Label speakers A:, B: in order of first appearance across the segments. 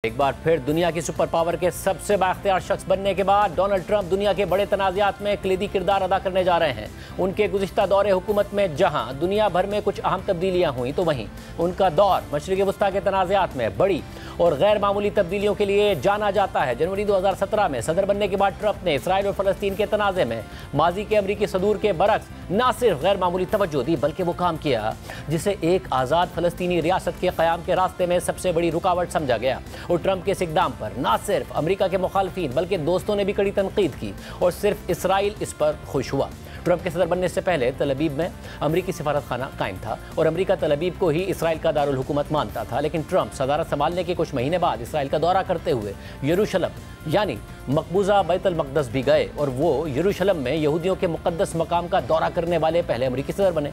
A: एक बार फिर दुनिया की सुपर पावर के सबसे बाख्तियार शख्स बनने के बाद डोनाल्ड ट्रंप दुनिया के बड़े तनाज़ात में कलीदी किरदार अदा करने जा रहे हैं। उनके गुज़िश्ता दौरे हुकूमत में जहां दुनिया भर में कुछ अहम तब्दीलियां हुई, तो वहीं उनका दौर मशरिक़ वस्ता के तनाज़ात में बड़ी और गैर मामूली तब्दीलियों के लिए जाना जाता है। जनवरी 2017 में सदर बनने के बाद ट्रंप ने इसराइल और फ़लस्तीन के तनाज़े में माजी के अमरीकी सदूर के बरक्स न सिर्फ गैर मामूली तवज्जो दी, बल्कि वो काम किया जिसे एक आज़ाद फ़लस्तीनी रियासत के क़याम के रास्ते में सबसे बड़ी रुकावट समझा गया। और ट्रंप के इस इक़दाम पर न सिर्फ अमरीका के मुखालफीन बल्कि दोस्तों ने भी कड़ी तनकीद की और सिर्फ इसराइल इस पर खुश हुआ। ट्रंप के सदर बनने से पहले तल अवीव में अमरीकी सिफारत खाना कायम था और अमरीका तल अवीव को ही इसराइल का दारुल हुकूमत मानता था। लेकिन ट्रंप सदारत संभालने के कुछ महीने बाद इसराइल का दौरा करते हुए यरूशलम यानी मकबूजा बैतुल मक़दस भी गए और वो यरूशलम में यहूदियों के मुक़द्दस मकाम का दौरा करने वाले पहले अमरीकी सदर बने।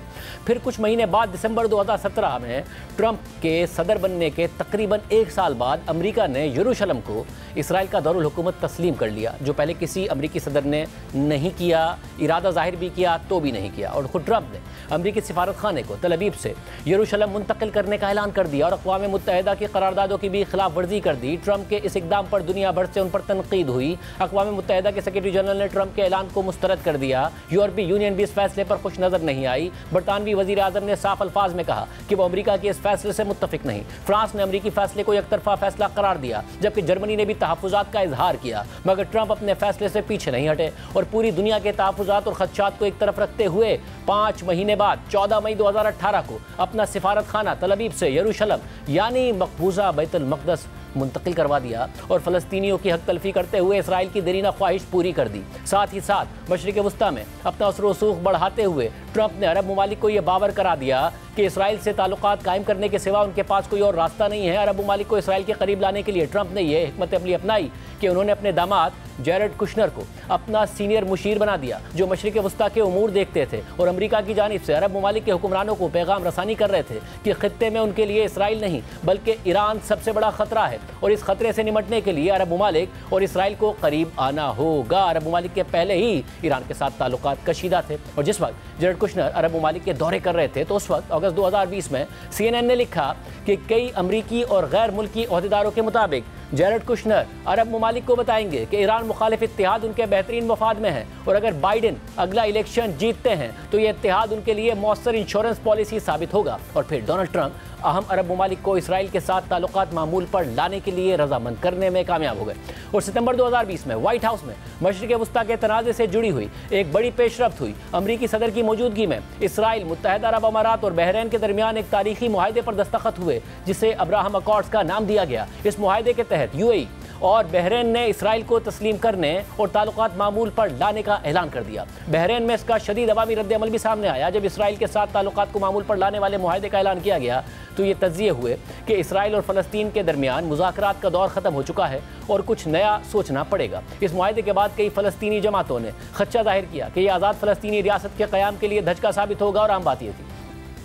A: फिर कुछ महीने बाद दिसंबर 2017 में ट्रंप के सदर बनने के तकरीबन एक साल बाद अमरीका ने यरूशलम को इसराइल का दारुल हुकूमत तस्लीम कर लिया, जो पहले किसी अमरीकी सदर ने नहीं किया, इरादा जाहिर भी किया तो भी नहीं किया। और खुद ट्रंप ने अमरीकी सिफारत खाने को तल अवीव से यरूशलम मुंतकिल करने का ऐलान कर दिया और अक़वाम मुत्तहिदा की करारदादों की भी खिलाफ वर्जी कर दी। ट्रंप के इस इक़दाम पर दुनिया भर से उन पर तनकीद हुई। अक़वाम मुत्तहिदा के सेक्रेटरी जनरल ने ट्रंप के ऐलान को मुस्तरद कर दिया। यूरोपीय यूनियन भी इस फैसले पर खुश नजर नहीं आई। बरतानवी वज़ीर आज़म ने साफ अल्फाज में कहा कि वो अमरीका के इस फैसले से मुत्तफिक नहीं। फ्रांस ने अमरीकी फैसले को एकतरफा फैसला करार दिया, जबकि जर्मनी ने भी तहफ़्फ़ुज़ात का इजहार किया। मगर ट्रंप अपने फैसले से पीछे नहीं हटे और पूरी दुनिया के तहफ़्फ़ुज़ात और ख़दशात को एक तरफ रखते हुए 5 महीने बाद 14 मई 2018 को अपना सिफारत खाना तल अवीव से यरूशलम यानी मकबूजा बैतुल मक़दस मुंतकिल करवा दिया और फ़लस्तीनियों की हक तलफी करते हुए इसराइल की देरीना ख्वाहिश पूरी कर दी। साथ ही साथ मशरिक़ वस्ता में अपना असर रसूख बढ़ाते हुए ट्रंप ने अरब ममालिक को यह बावर करा दिया कि इसराइल से ताल्लुकात कायम करने के सिवा उनके पास कोई और रास्ता नहीं है। अरब ममालिक को इसराइल के करीब लाने के लिए ट्रंप ने यह हिकमत अमली अपनाई कि उन्होंने अपने दामाद जैरेड कुशनर को अपना सीनियर मुशीर बना दिया, जो मशरिक़ वस्ता के उमूर देखते थे और अमरीका की जानिब से अरब ममालिक के हुक्मरानों को पैगाम रसानी कर रहे थे कि खित्ते में उनके लिए इसराइल नहीं बल्कि ईरान सबसे बड़ा खतरा है और इस खतरे से निमटने के लिए अरब ममालिक और इसराइल को करीब आना होगा। अरब ममालिक के पहले ही ईरान के साथ ताल्लुकात कशीदा थे और जिस वक्त जैरेड कुशनर अरब ममालिक के दौरे कर रहे थे तो उस वक्त अगस्त 2020 में CNN ने लिखा कि कई अमरीकी और गैर मुल्की ओहदेदारों के मुताबिक जैरेड कुशनर अरब ममालिक को बताएंगे कि ईरान मुखालिफ इत्तेहाद उनके बेहतरीन मफाद में है और अगर बाइडेन अगला इलेक्शन जीतते हैं तो ये इत्तेहाद उनके लिए मौसर इंश्योरेंस पॉलिसी साबित होगा। और फिर डोनाल्ड ट्रंप अहम अरब ममालिक को इसराइल के साथ ताल्लुकात मामूल पर लाने के लिए रजामंद करने में कामयाब हो गए और सितंबर 2020 में व्हाइट हाउस में मशरिक़ वस्ता के तनाज़े से जुड़ी हुई एक बड़ी पेशरफ्त हुई। अमरीकी सदर की मौजूदगी में इसराइल, मुत्तहिदा अरब अमारात और बहरीन के दरमियान एक तारीखी मुआहदे पर दस्तखत हुए जिसे अब्राहम अकॉर्ड्स का नाम दिया गया। इस मुआहदे के तहत UAE और बहरीन ने इसराइल को तस्लीम करने और ताल्लुकात मामूल पर लाने का ऐलान कर दिया। बहरीन में इसका शदीद अवामी रद्द-ए-अमल भी सामने आया। जब इसराइल के साथ ताल्लुकात को मामूल पर लाने वाले मुआहदे का ऐलान किया गया तो ये तज्ज़िये हुए कि इसराइल और फ़लस्तीन के दरमियान मुज़ाकरात का दौर ख़त्म हो चुका है और कुछ नया सोचना पड़ेगा। इस मुआहदे के बाद कई फ़लस्तीनी जमातों ने खदशा जाहिर किया कि यह आज़ाद फ़लस्तीनी रियासत के क़याम के लिए धचका साबित होगा और आम बात ये थी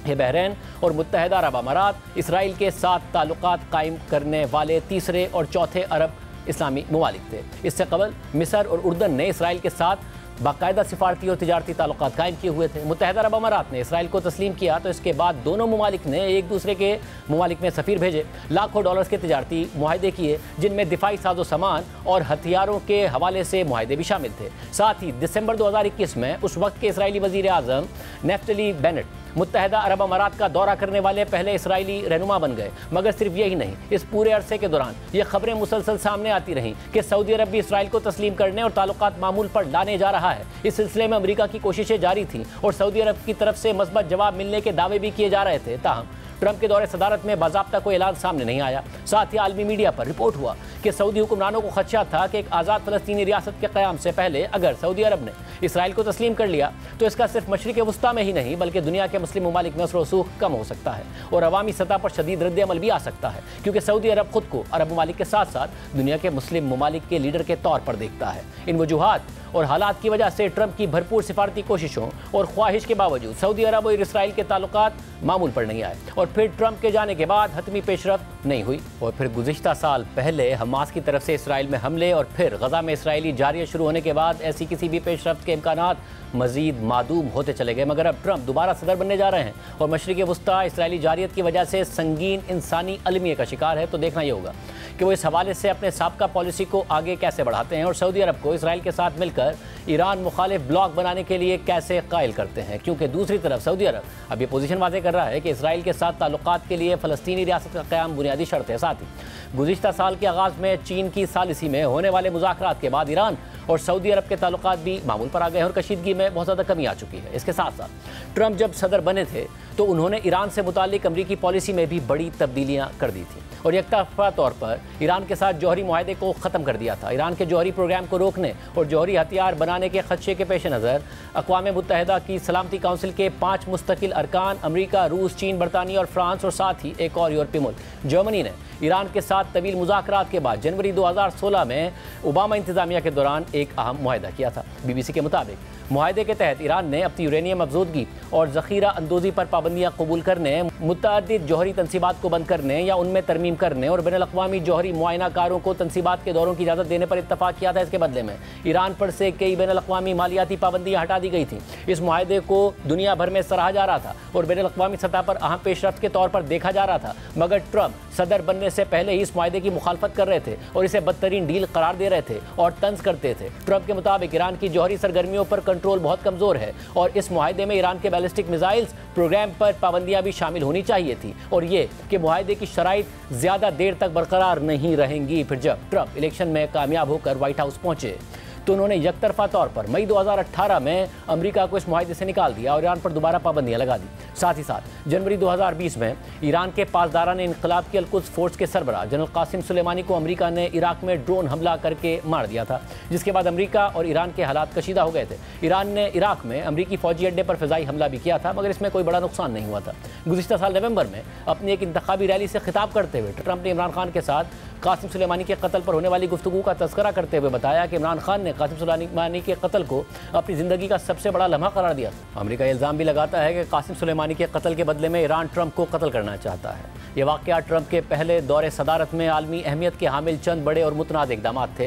A: ये बहरीन और मुत्तहिदा अरब अमारात इसराइल के साथ ताल्लुकात कायम करने वाले तीसरे और चौथे अरब इस्लामी ममालिक थे। इससे कबल मिस्र और उर्दन ने इसराइल के साथ बाकायदा सिफारती और तिजारती ताल्लुकात कायम किए हुए थे। मुत्तहिदा अरब अमारात ने इसराइल को तस्लीम किया तो इसके बाद दोनों ममालिक ने एक दूसरे के ममालिक में सफ़ीर भेजे, लाखों डॉलर्स के तिजारती मुआहदे किए जिनमें दिफाई साजो सामान और हथियारों के हवाले से मुआहदे भी शामिल थे। साथ ही दिसंबर 2021 में उस वक्त के इसराइली वज़ीर आज़म नेफ्तली बेनेट मुत्तहिदा अरब अमारात का दौरा करने वाले पहले इसराइली रहनुमा बन गए। मगर सिर्फ यही नहीं, इस पूरे अरसे के दौरान ये खबरें मुसलसल सामने आती रहीं कि सऊदी अरब भी इसराइल को तस्लीम करने और ताल्लुकात मामूल पर लाने जा रहा है। इस सिलसिले में अमरीका की कोशिशें जारी थीं और सऊदी अरब की तरफ से मस्बत जवाब मिलने के दावे भी किए जा रहे थे। ताहम ट्रंप के दौरे सदारत में बाज़ाब्ता कोई ऐलान सामने नहीं आया। साथ ही आलमी मीडिया पर रिपोर्ट हुआ कि सऊदी हुक्मरानों को खदशा था कि एक आज़ाद फ़लस्तीनी रियासत के क़याम से पहले अगर सऊदी अरब ने इसराइल को तस्लीम कर लिया तो इसका सिर्फ मशरिक़ वस्ता में ही नहीं बल्कि दुनिया के मुस्लिम ममालिक में असर रसूख कम हो सकता है और अवामी सतह पर शदीद रद्द-ए-अमल भी आ सकता है, क्योंकि सऊदी अरब खुद को अरब ममालिक के साथ साथ दुनिया के मुस्लिम ममालिक के लीडर के तौर पर देखता है। इन वजूहात और हालात की वजह से ट्रंप की भरपूर सिफारती कोशिशों और ख्वाहिश के बावजूद सऊदी अरब और इसराइल के ताल्लुकात मामूल पर नहीं आए और फिर ट्रंप के जाने के बाद हतमी पेशरफ्त नहीं हुई। और फिर गुज़िश्ता साल पहले हमास की तरफ से इसराइल में हमले और फिर गजा में इसराइली जारिया शुरू होने के बाद ऐसी किसी भी पेशरफ्त के इम्कानात मजीद मादूम होते चले गए। मगर अब ट्रंप दोबारा सदर बनने जा रहे हैं और मशरिक़ वस्ता इसराइली जारियत की वजह से संगीन इंसानी अलमिया का शिकार है। तो देखना ये होगा कि वो इस हवाले से अपने साबका पॉलिसी को आगे कैसे बढ़ाते हैं और सऊदी अरब को इसराइल के साथ मिलकर ईरान मुखालिफ ब्लॉक बनाने के लिए कैसे कायल करते हैं। क्योंकि दूसरी तरफ सऊदी अरब अब ये पोजीशन वाज़ेह कर रहा है कि इसराइल के साथ ताल्लुकात के लिए फ़लस्तीनी रियासत का क़याम बुनियादी शर्त है। साथ ही गुज़िश्ता साल के आगाज़ में चीन की सालिसी में होने वाले मुज़ाकरात के बाद ईरान और सऊदी अरब के ताल्लुकात भी मामूल पर आ गए हैं और कशीदगी में बहुत ज़्यादा कमी आ चुकी है। इसके साथ साथ ट्रंप जब सदर बने थे तो उन्होंने ईरान से मुताल्लिक अमरीकी पॉलिसी में भी बड़ी तब्दीलियाँ कर दी थी और एकतरफा तौर पर ईरान के साथ जौहरी मुआहदे को ख़त्म कर दिया था। ईरान के जौहरी प्रोग्राम को रोकने और जौहरी हथियार बनाने के खदशे के पेश नज़र अक़वाम मुत्तहिदा की सलामती काउंसिल के 5 मुस्तकिल अरकान अमरीका, रूस, चीन, बरतानिया और फ्रांस और साथ ही एक और यूरोपीय मुल्क जर्मनी ने ईरान के साथ तवील मुज़ाकरात के बाद जनवरी 2016 में ओबामा इंतज़ामिया के दौरान एक अहम मुआहदा किया था। BBC के मुताबिक मुआहदे के तहत ईरान ने अपनी यूरेनियम अफजूदगी और ज़ख़ीरा अंदोज़ी पर पाबंदियाँ कबूल करने, मुतअद्दिद जौहरी तनसीबात को बंद करने या उनमें तरमीम करने और बैनुल-अक़वामी जौहरी मुआयनाकारों को तनसीबात के दौरों की इजाज़त देने पर इत्तफ़ाक़ किया था। इसके बदले में ईरान पर से कई बैनुल-अक़वामी मालियाती पाबंदियाँ हटा दी गई थीं। इस मुआहदे को दुनिया भर में सराहा जा रहा था और बैनुल-अक़वामी सतह पर अहम पेशरफ्त के तौर पर देखा जा रहा था, मगर ट्रंप सदर बनने से पहले ही इस मुआहदे की मुखालफत कर रहे थे और इसे बदतरीन डील करार दे रहे थे और तंज करते थे। ट्रंप के मुताबिक ईरान की जौहरी सरगर्मियों पर कंट्रोल बहुत कमज़ोर है और इस मुआहदे में ईरान के बैलिस्टिक मिसाइल्स प्रोग्राम पर पाबंदियां भी शामिल होनी चाहिए थी और ये कि मुआहदे की शराइत ज़्यादा देर तक बरकरार नहीं रहेंगी। फिर जब ट्रंप इलेक्शन में कामयाब होकर व्हाइट हाउस पहुंचे तो उन्होंने यकतरफा तौर पर मई 2018 में अमेरिका को इस मुआहदे से निकाल दिया और ईरान पर दोबारा पाबंदियां लगा दी। साथ ही साथ जनवरी 2020 में ईरान के पासदारान इनकलाब की अल-कुद्स फोर्स के सरबराह जनरल कासिम सुलेमानी को अमेरिका ने इराक में ड्रोन हमला करके मार दिया था, जिसके बाद अमेरिका और ईरान के हालात कशीदा हो गए थे। ईरान ने इराक में अमेरिकी फौजी अड्डे पर फ़िज़ाई हमला भी किया था, मगर इसमें कोई बड़ा नुकसान नहीं हुआ था। गुज़िश्ता साल नवंबर में अपनी एक इंतखाबी रैली से खिताब करते हुए ट्रंप ने इमरान खान के साथ कासिम सुलेमानी के कत्ल पर होने वाली गुफ्तगू का तज़किरा करते हुए बताया कि इमरान खान ने कासिम सुलेमानी के कत्ल को अपनी ज़िंदगी का सबसे बड़ा लम्हा करार दिया। अमेरिका इल्ज़ाम भी लगाता है कि कासिम सुलेमानी के कत्ल के बदले में ईरान ट्रंप को कत्ल करना चाहता है। ये वाक़या ट्रंप के पहले दौरे सदारत में आलमी अहमियत के हामिल चंद बड़े और मुतनाज़ इक़दामात थे।